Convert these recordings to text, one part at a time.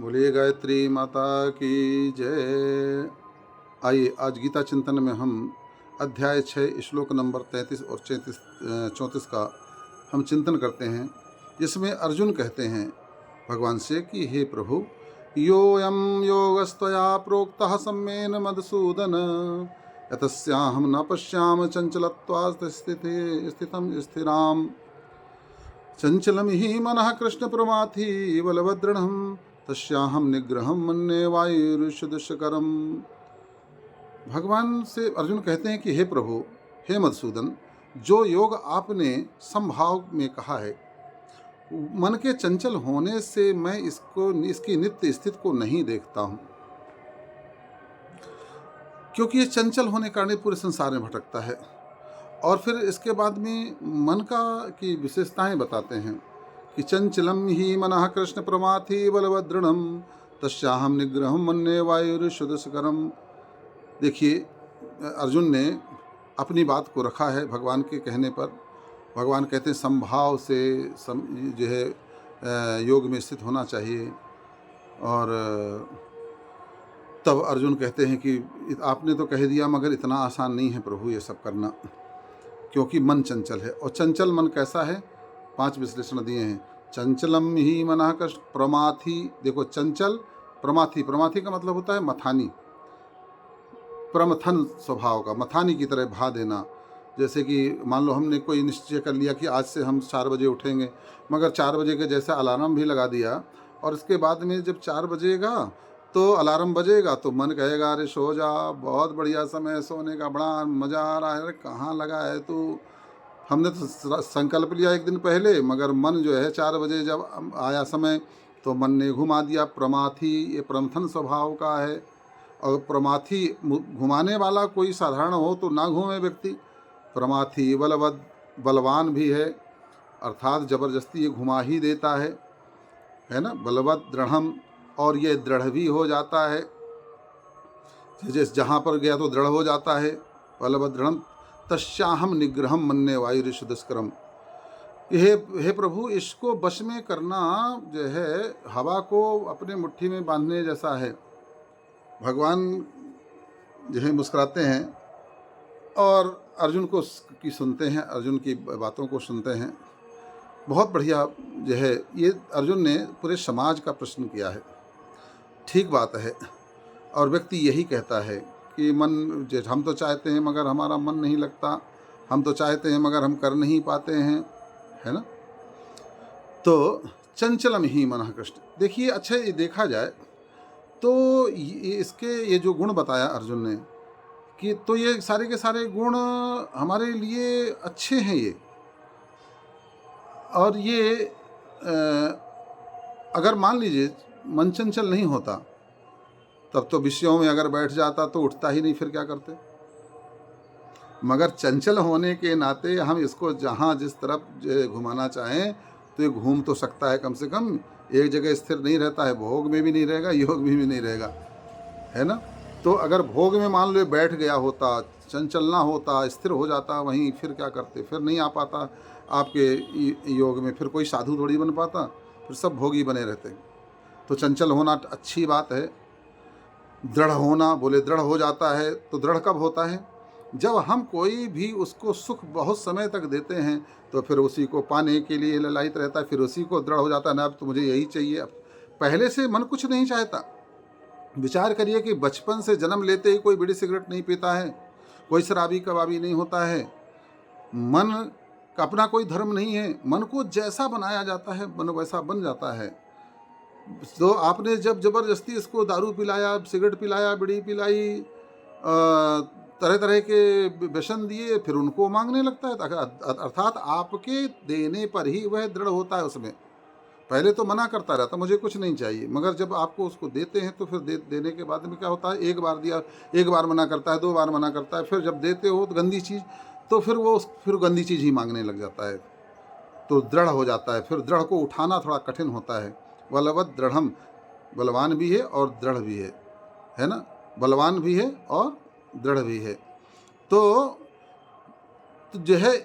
बोलिए गायत्री माता की जय। आइए आज गीता चिंतन में हम अध्याय 6 श्लोक नंबर 33 और 34 का हम चिंतन करते हैं, जिसमें अर्जुन कहते हैं भगवान से कि हे प्रभु, योऽयं योगस्त्वया प्रोक्तः सम्येन मधुसूदन, यतस्याहं न पश्यामि चञ्चलत्वात् स्थितं स्थिराम्, चंचलम ही मनः कृष्ण प्रमाथि बलभद्रणम, तस्याहम निग्रहम मन्ये वायुरुषदुष्करम। भगवान से अर्जुन कहते हैं कि हे प्रभु, हे मधुसूदन, जो योग आपने समभाव में कहा है, मन के चंचल होने से मैं इसकी नित्य स्थिति को नहीं देखता हूँ, क्योंकि ये चंचल होने के कारण पूरे संसार में भटकता है। और फिर इसके बाद में मन की विशेषताएं बताते हैं कि चंचलम ही मनः कृष्ण प्रमाथि बलभद्रणम, तस्याहम निग्रहम मन्ये वायुरुषदुष्करम। देखिए, अर्जुन ने अपनी बात को रखा है भगवान के कहने पर। भगवान कहते हैं संभाव से जो है योग में स्थित होना चाहिए। और तब अर्जुन कहते हैं कि आपने तो कह दिया, मगर इतना आसान नहीं है प्रभु ये सब करना, क्योंकि मन चंचल है। और चंचल मन कैसा है? 5 विश्लेषण दिए हैं। चंचलम ही मनः कृष्ण प्रमाथि। देखो, चंचल प्रमाथि, प्रमाथि का मतलब होता है मथानी, प्रमथन स्वभाव का, मथानी की तरह भा देना। जैसे कि मान लो हमने कोई निश्चय कर लिया कि आज से हम 4 बजे उठेंगे, मगर 4 बजे के जैसे अलार्म भी लगा दिया, और इसके बाद में जब 4 बजेगा तो अलार्म बजेगा तो मन कहेगा अरे सो जा, बहुत बढ़िया समय, सोने का बड़ा मज़ा आ रहा है। अरे कहाँ लगा है तू? हमने तो संकल्प लिया एक दिन पहले, मगर मन जो है 4 बजे जब आया समय तो मन ने घुमा दिया। प्रमाथि ये प्रमथन स्वभाव का है। और प्रमाथि घुमाने वाला कोई साधारण हो तो ना घूमे व्यक्ति। प्रमाथि बलवान भी है, अर्थात जबरदस्ती ये घुमा ही देता है ना। बलवत दृढ़म, और ये दृढ़ भी हो जाता है, जैसे जहाँ पर गया तो दृढ़ हो जाता है। बलवत दृढ़म तस्याहम निग्रहम मन्ये वायुरुषदुष्करम। हे प्रभु, इसको वश में करना जो है हवा को अपने मुट्ठी में बांधने जैसा है। भगवान जो है मुस्कुराते हैं और अर्जुन की सुनते हैं, अर्जुन की बातों को सुनते हैं। बहुत बढ़िया जो है ये अर्जुन ने पूरे समाज का प्रश्न किया है। ठीक बात है। और व्यक्ति यही कहता है कि मन, हम तो चाहते हैं मगर हमारा मन नहीं लगता, हम तो चाहते हैं मगर हम कर नहीं पाते हैं, है ना। तो चंचलम ही मनः कृष्ण। देखिए, अच्छा ये देखा जाए तो ये जो गुण बताया अर्जुन ने कि तो ये सारे के सारे गुण हमारे लिए अच्छे हैं ये। और ये अगर मान लीजिए मन चंचल नहीं होता, तब तो विषयों में अगर बैठ जाता तो उठता ही नहीं, फिर क्या करते। मगर चंचल होने के नाते हम इसको जहाँ जिस तरफ घुमाना चाहें तो ये घूम तो सकता है। कम से कम एक जगह स्थिर नहीं रहता है, भोग में भी नहीं रहेगा, योग में भी नहीं रहेगा, है ना। तो अगर भोग में मान लो बैठ गया होता, चंचल ना होता, स्थिर हो जाता वहीं, फिर क्या करते? फिर नहीं आ पाता आपके योग में, फिर कोई साधु थोड़ी बन पाता, फिर सब भोगी बने रहते। तो चंचल होना अच्छी बात है। दृढ़ होना, बोले दृढ़ हो जाता है, तो दृढ़ कब होता है? जब हम कोई भी उसको सुख बहुत समय तक देते हैं तो फिर उसी को पाने के लिए ललायित रहता है, फिर उसी को दृढ़ हो जाता है ना, अब तो मुझे यही चाहिए। अब पहले से मन कुछ नहीं चाहता। विचार करिए कि बचपन से जन्म लेते ही कोई बीड़ी सिगरेट नहीं पीता है, कोई शराबी कबाबी नहीं होता है। मन का अपना कोई धर्म नहीं है, मन को जैसा बनाया जाता है मन वैसा बन जाता है। तो आपने जब जबरदस्ती इसको दारू पिलाया, सिगरेट पिलाया, बीड़ी पिलाई, तरह तरह के व्यसन दिए, फिर उनको मांगने लगता है। अर्थात आपके देने पर ही वह दृढ़ होता है उसमें। पहले तो मना करता रहता, मुझे कुछ नहीं चाहिए, मगर जब आपको उसको देते हैं तो फिर देने के बाद में क्या होता है? एक बार दिया, एक बार मना करता है, 2 बार मना करता है, फिर जब देते हो तो गंदी चीज़, तो फिर वो फिर गंदी चीज़ ही मांगने लग जाता है। तो दृढ़ हो जाता है। फिर दृढ़ को उठाना थोड़ा कठिन होता है। बलवत दृढ़म, बलवान भी है और दृढ़ भी है ना। बलवान भी है और दृढ़ भी है। तो जो है,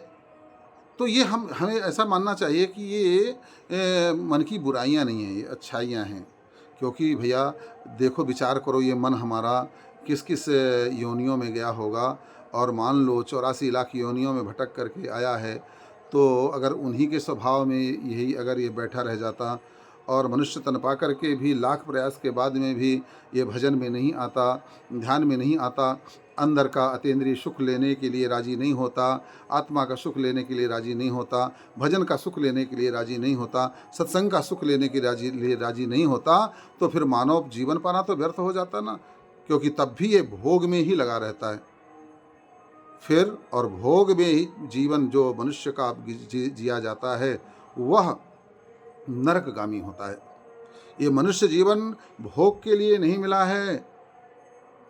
तो ये हमें ऐसा मानना चाहिए कि ये मन की बुराइयां नहीं हैं, ये अच्छाइयां हैं। क्योंकि भैया देखो, विचार करो, ये मन हमारा किस किस योनियों में गया होगा, और मान लो 84 लाख योनियों में भटक करके आया है। तो अगर उन्हीं के स्वभाव में यही अगर ये बैठा रह जाता, और मनुष्य तन पा कर के भी लाख प्रयास के बाद में भी ये भजन में नहीं आता, ध्यान में नहीं आता, अंदर का अतीन्द्रिय सुख लेने के लिए राजी नहीं होता, आत्मा का सुख लेने के लिए राजी नहीं होता, भजन का सुख लेने के लिए राजी नहीं होता, सत्संग का सुख लेने के लिए राजी नहीं होता, तो फिर मानव जीवन पाना तो व्यर्थ हो जाता ना। क्योंकि तब भी ये भोग में ही लगा रहता है फिर, और भोग में ही जीवन जो मनुष्य का जिया जाता है वह नरकगामी होता है। ये मनुष्य जीवन भोग के लिए नहीं मिला है,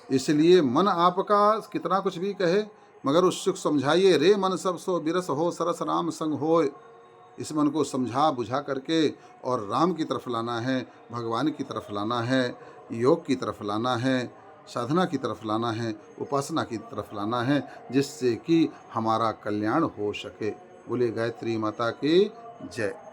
इसलिए मन आपका कितना कुछ भी कहे, मगर उस सुख समझाइए, रे मन सब सो बिरस हो, सरस राम संग होय। इस मन को समझा बुझा करके और राम की तरफ लाना है, भगवान की तरफ लाना है, योग की तरफ लाना है, साधना की तरफ लाना है, उपासना की तरफ लाना है, जिससे कि हमारा कल्याण हो सके। बोले गायत्री माता की जय।